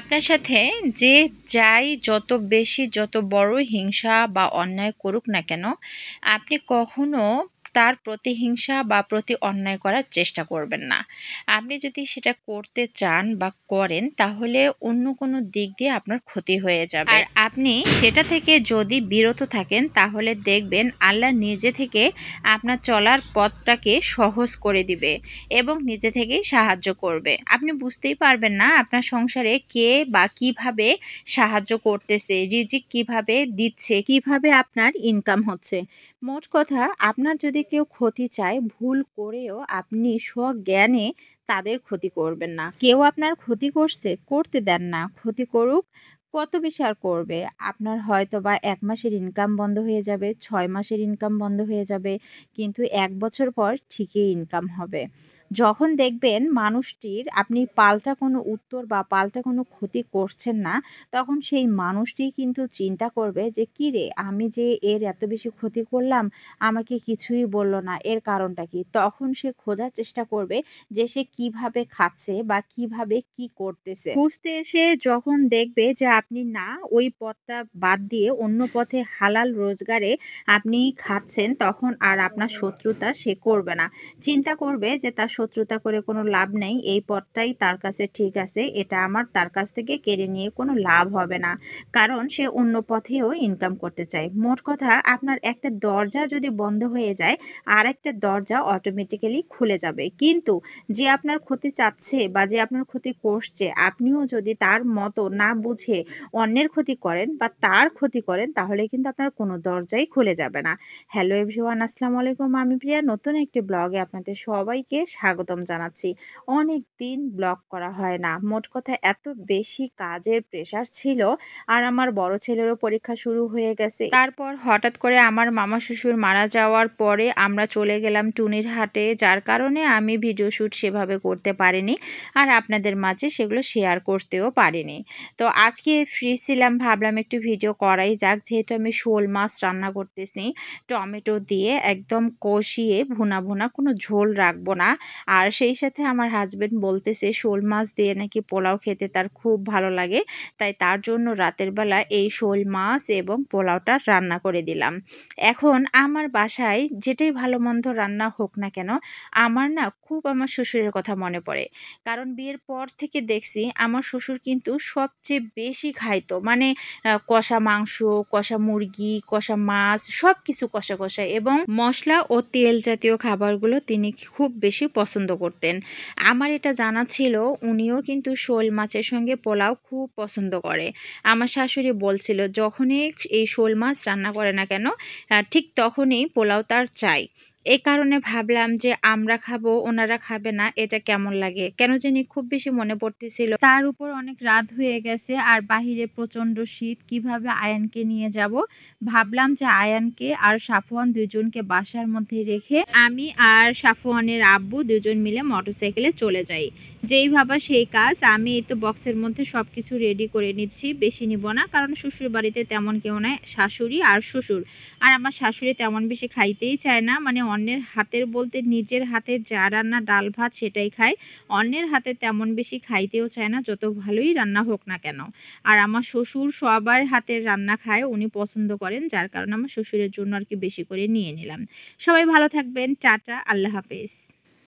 আপনার সাথে যে যাই যত বেশি যত বড় হিংসা বা অন্যায় করুক না কেন, আপনি কখনো তার প্রতিহিংসা বা প্রতি অন্যায় করার চেষ্টা করবেন না। আপনি যদি সেটা করতে চান বা করেন তাহলে অন্য কোনো দিক দিয়ে আপনার ক্ষতি হয়ে যাবে। আর আপনি সেটা থেকে যদি বিরত থাকেন তাহলে দেখবেন আল্লাহ নিজে থেকে আপনার চলার পথটাকে সহজ করে দিবে এবং নিজে থেকেই সাহায্য করবে। আপনি বুঝতেই পারবেন না আপনার সংসারে কে বা কিভাবে সাহায্য করতেছে, রিজিক কিভাবে দিচ্ছে, কিভাবে আপনার ইনকাম হচ্ছে। মোট কথা, আপনার যদি কেউ ক্ষতি চায় ভুল করেও আপনি স্বজ্ঞানে তাদের ক্ষতি করবেন না। কেউ আপনার ক্ষতি করছে, করতে দেন না, ক্ষতি করুক। কত বেশি আর করবে? আপনার হয়তো বা ১ মাসের ইনকাম বন্ধ হয়ে যাবে, ৬ মাসের ইনকাম বন্ধ হয়ে যাবে, কিন্তু ১ বছর পর ঠিকই ইনকাম হবে। যখন দেখবেন মানুষটির আপনি পাল্টা কোনো উত্তর বা পাল্টা কোনো ক্ষতি করছেন না, তখন সেই মানুষটি কিন্তু চিন্তা করবে যে, "কিরে, আমি যে এর এত বেশি ক্ষতি করলাম, আমাকে কিছুই বলল না, এর কারণটা কি?" তখন সে খোঁজার চেষ্টা করবে যে সে কিভাবে খাচ্ছে বা কিভাবে কি করতেছে। খুঁজতে এসে যখন দেখবে যে আপনি না ওই পথটা বাদ দিয়ে অন্য পথে হালাল রোজগারে আপনি খাচ্ছেন, তখন আর আপনার শত্রুতা সে করবে না। চিন্তা করবে যে তার শত্রুতা করে কোনো লাভ নেই, এই পথটাই তার কাছে ঠিক আছে, এটা আমার তার কাছ থেকে কেড়ে নিয়ে কোনো লাভ হবে না, কারণ সে অন্য পথেও ইনকাম করতে চায়। মোট কথা, আপনার একটা দরজা যদি বন্ধ হয়ে যায় আর একটা দরজা অটোমেটিক্যালি খুলে যাবে, কিন্তু যে আপনার ক্ষতি চাচ্ছে বা যে আপনার ক্ষতি করছে আপনিও যদি তার মতো না বুঝে অন্যের ক্ষতি করেন বা তার ক্ষতি করেন তাহলে কিন্তু আপনার কোনো দরজাই খুলে যাবে না। হ্যালো এভরিওয়ান, আসসালামু আলাইকুম। আমি প্রিয়া, নতুন একটি ব্লগে আপনাদের সবাইকে স্বাগতম জানাচ্ছি। অনেক দিন ব্লগ করা হয় না। মোট কথা, এত বেশি কাজের প্রেশার ছিল আর আমার বড় ছেলেরও পরীক্ষা শুরু হয়ে গেছে। তারপর হঠাৎ করে আমার মামা শ্বশুর মারা যাওয়ার পরে আমরা চলে গেলাম টুনির হাটে, যার কারণে আমি ভিডিও শ্যুট সেভাবে করতে পারিনি আর আপনাদের মাঝে সেগুলো শেয়ার করতেও পারিনি। তো আজকে ফ্রি ছিলাম, ভাবলাম একটু ভিডিও করাই যাক, যেহেতু আমি শোল মাছ রান্না করতেছি টমেটো দিয়ে একদম কষিয়ে, ভুনা ভুনা, কোনো ঝোল রাখবো না। আর সেই সাথে আমার হাজবেন্ড বলতেছে শোল মাছ দিয়ে নাকি পোলাও খেতে তার খুব ভালো লাগে, তাই তার জন্য রাতের বেলা এই শোল মাছ এবং পোলাওটা রান্না করে দিলাম। এখন আমার বাসায় যেটাই ভালো মন্দ রান্না হোক না কেন, আমার না খুব আমার শ্বশুরের কথা মনে পড়ে। কারণ বিয়ের পর থেকে দেখছি আমার শ্বশুর কিন্তু সবচেয়ে বেশি খাইতো, মানে কষা মাংস, কষা মুরগি, কষা মাছ, সব কিছু কষা কষা এবং মশলা ও তেল জাতীয় খাবারগুলো তিনি খুব বেশি পছন্দ করতেন। আমার এটা জানা ছিল উনিও কিন্তু শোল মাছের সঙ্গে পোলাও খুব পছন্দ করে। আমার শাশুড়ি বলছিল যখনই এই শোল মাছ রান্না করে না কেন, ঠিক তখনই পোলাও তার চাই। এই কারণে ভাবলাম যে আমরা খাবো, ওনারা খাবে না, এটা কেমন লাগে কেন জানি খুব বেশি মনে পড়তেছিল। তার উপর অনেক রাত হয়ে গেছে আর বাহিরে প্রচন্ড শীত, কিভাবে আয়ানকে নিয়ে যাব। ভাবলাম যে আয়ানকে আর সাফওয়ান দুজনকে বাসার মধ্যে রেখে আমি আর সাফওয়ানের আব্বু দুজন মিলে মোটরসাইকেলে চলে যাই। যেই ভাবা সেই কাজ। আমি এই তো বক্সের মধ্যে সব কিছু রেডি করে নিচ্ছি, বেশি নিব না, কারণ শ্বশুর বাড়িতে তেমন কেউ নাই, শাশুড়ি আর শ্বশুর। আর আমার শাশুড়ি তেমন বেশি খাইতেই চায় না, মানে অন্যের হাতের বলতে নিজের হাতের যা রান্না ডাল ভাত সেটাই খায়, অন্যের হাতে তেমন বেশি খাইতেও চায় না, যত ভালোই রান্না হোক না কেন। আর আমার শ্বশুর সবার হাতের রান্না খায়, উনি পছন্দ করেন, যার কারণে আমার শ্বশুরের জন্য আর কি বেশি করে নিয়ে নিলাম। সবাই ভালো থাকবেন, টাটা, আল্লাহ হাফেজ।